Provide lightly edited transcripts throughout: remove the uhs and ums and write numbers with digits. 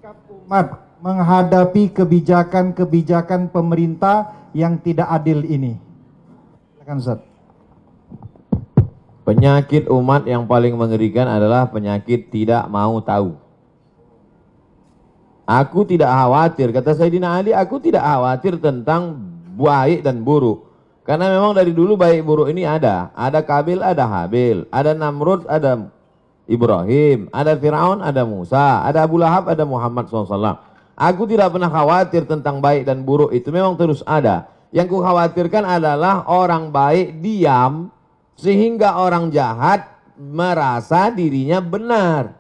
umat menghadapi kebijakan-kebijakan pemerintah yang tidak adil ini? Silakan Ustaz. Penyakit umat yang paling mengerikan adalah penyakit tidak mau tahu. Aku tidak khawatir, kata Sayyidina Ali, aku tidak khawatir tentang baik dan buruk. Karena memang dari dulu baik buruk ini ada. Ada Kabil, ada Habil. Ada Namrud, ada Ibrahim. Ada Fir'aun, ada Musa. Ada Abu Lahab, ada Muhammad SAW. Aku tidak pernah khawatir tentang baik dan buruk. Itu memang terus ada. Yang ku khawatirkan adalah orang baik diam, sehingga orang jahat merasa dirinya benar.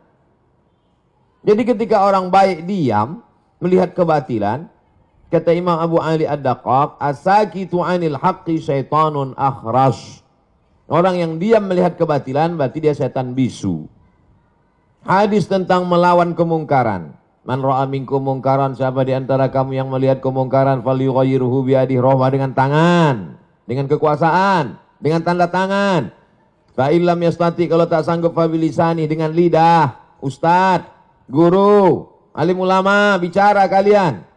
Jadi ketika orang baik diam, melihat kebatilan, kata Imam Abu Ali Ad-Daqqaq, as-sakitu 'anil haqqi syaitanun akhras. Orang yang diam melihat kebatilan berarti dia setan bisu. Hadis tentang melawan kemungkaran. Man ra'a minkum mungkaran, siapa di antara kamu yang melihat kemungkaran, falyughayyirhu biyadihi, rubah dengan tangan, dengan kekuasaan, dengan tanda tangan. Fa illam yastati, kalau tak sanggup, fa bilisani, dengan lidah. Ustadz, guru, alim ulama, bicara kalian.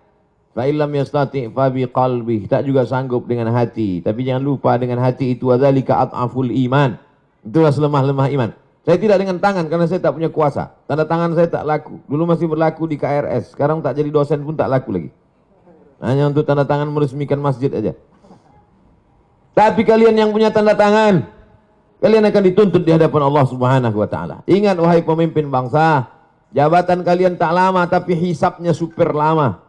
Fa illam yastati fa biqalbi, tak juga sanggup dengan hati. Tapi jangan lupa dengan hati itu adzalika at'aful iman. Itulah selemah-lemah iman. Saya tidak dengan tangan karena saya tak punya kuasa. Tanda tangan saya tak laku. Dulu masih berlaku di KRS, sekarang tak jadi dosen pun tak laku lagi. Hanya untuk tanda tangan meresmikan masjid aja. Tapi kalian yang punya tanda tangan, kalian akan dituntut di hadapan Allah Subhanahu wa taala. Ingat wahai pemimpin bangsa, jabatan kalian tak lama tapi hisapnya super lama.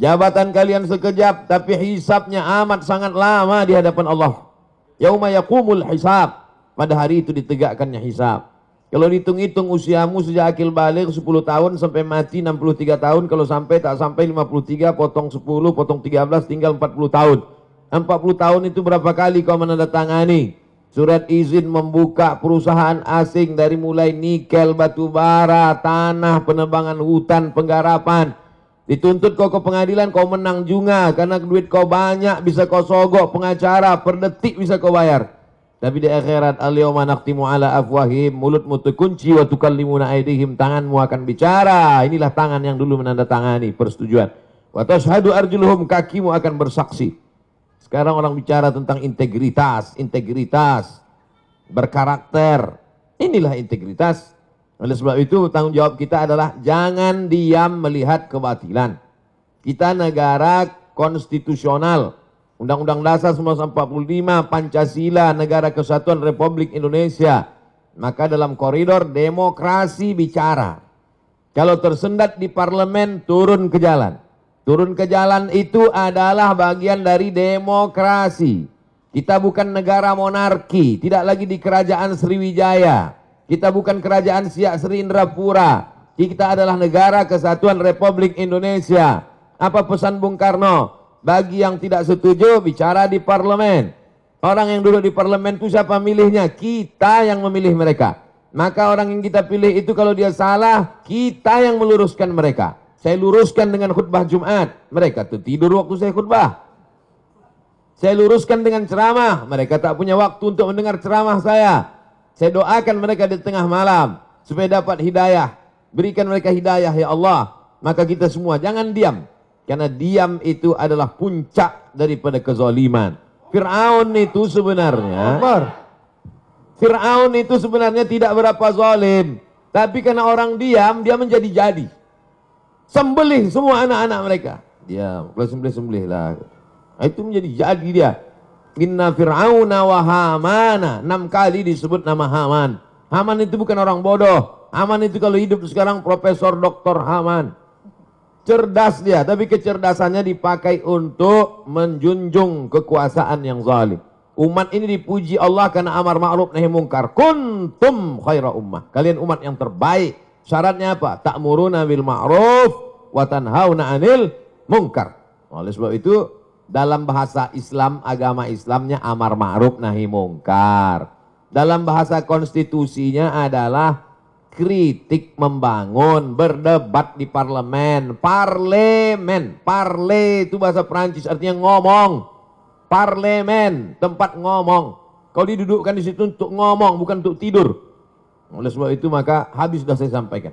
Jabatan kalian sekejap tapi hisapnya amat sangat lama di hadapan Allah. Yauma yaqumul hisab, pada hari itu ditegakkannya hisab. Kalau dihitung-hitung usiamu sejak akil baligh 10 tahun sampai mati 63 tahun, kalau sampai tak sampai 53, potong 10, potong 13, tinggal 40 tahun. 40 tahun itu berapa kali kau menandatangani surat izin membuka perusahaan asing dari mulai nikel, batu bara, tanah, penebangan hutan, penggarapan. Dituntut kau ke pengadilan, kau menang juga karena duit kau banyak, bisa kau sogok pengacara, per detik bisa kau bayar. Tapi di akhirat, al-yawma nakhtimu ala afwahim, mulutmu terkunci, wa tukallimuna aydihim, tanganmu akan bicara. Inilah tangan yang dulu menandatangani persetujuan. Wa tashhadu arjuluhum, kakimu akan bersaksi. Sekarang orang bicara tentang integritas, integritas, berkarakter. Inilah integritas. Oleh sebab itu tanggung jawab kita adalah jangan diam melihat kebatilan. Kita negara konstitusional. Undang-Undang Dasar 1945, Pancasila, Negara Kesatuan Republik Indonesia. Maka dalam koridor demokrasi bicara. Kalau tersendat di parlemen, turun ke jalan. Turun ke jalan itu adalah bagian dari demokrasi. Kita bukan negara monarki, tidak lagi di kerajaan Sriwijaya. Kita bukan kerajaan Siak Sri Indrapura. Kita adalah negara kesatuan Republik Indonesia. Apa pesan Bung Karno? Bagi yang tidak setuju, bicara di parlemen. Orang yang duduk di parlemen itu siapa milihnya? Kita yang memilih mereka. Maka orang yang kita pilih itu kalau dia salah, kita yang meluruskan mereka. Saya luruskan dengan khutbah Jumat, mereka tuh tidur waktu saya khutbah. Saya luruskan dengan ceramah, mereka tak punya waktu untuk mendengar ceramah saya. Saya doakan mereka di tengah malam supaya dapat hidayah. Berikan mereka hidayah ya Allah. Maka kita semua jangan diam, karena diam itu adalah puncak daripada kezaliman. Fir'aun itu sebenarnya tidak berapa zalim, tapi karena orang diam, dia menjadi-jadi. Sembelih semua anak-anak mereka. Dia kalau sembelih lah. Itu menjadi jadi dia. Inna Fir'auna wa Hamana. 6 kali disebut nama Haman. Haman itu bukan orang bodoh. Haman itu kalau hidup sekarang Profesor Dr. Haman. Cerdas dia, tapi kecerdasannya dipakai untuk menjunjung kekuasaan yang zalim. Umat ini dipuji Allah karena amar ma'ruf nahi mungkar. Kuntum khaira ummah. Kalian umat yang terbaik. Syaratnya apa? Ta'muruna bil ma'ruf wa tanhauna 'anil munkar. Oleh sebab itu dalam bahasa Islam, agama Islamnya amar ma'ruf nahi mungkar. Dalam bahasa konstitusinya adalah kritik membangun, berdebat di parlemen. Parlemen, parle itu bahasa Perancis artinya ngomong. Parlemen, tempat ngomong. Kau didudukkan di situ untuk ngomong, bukan untuk tidur. Oleh sebab itu maka habis sudah saya sampaikan.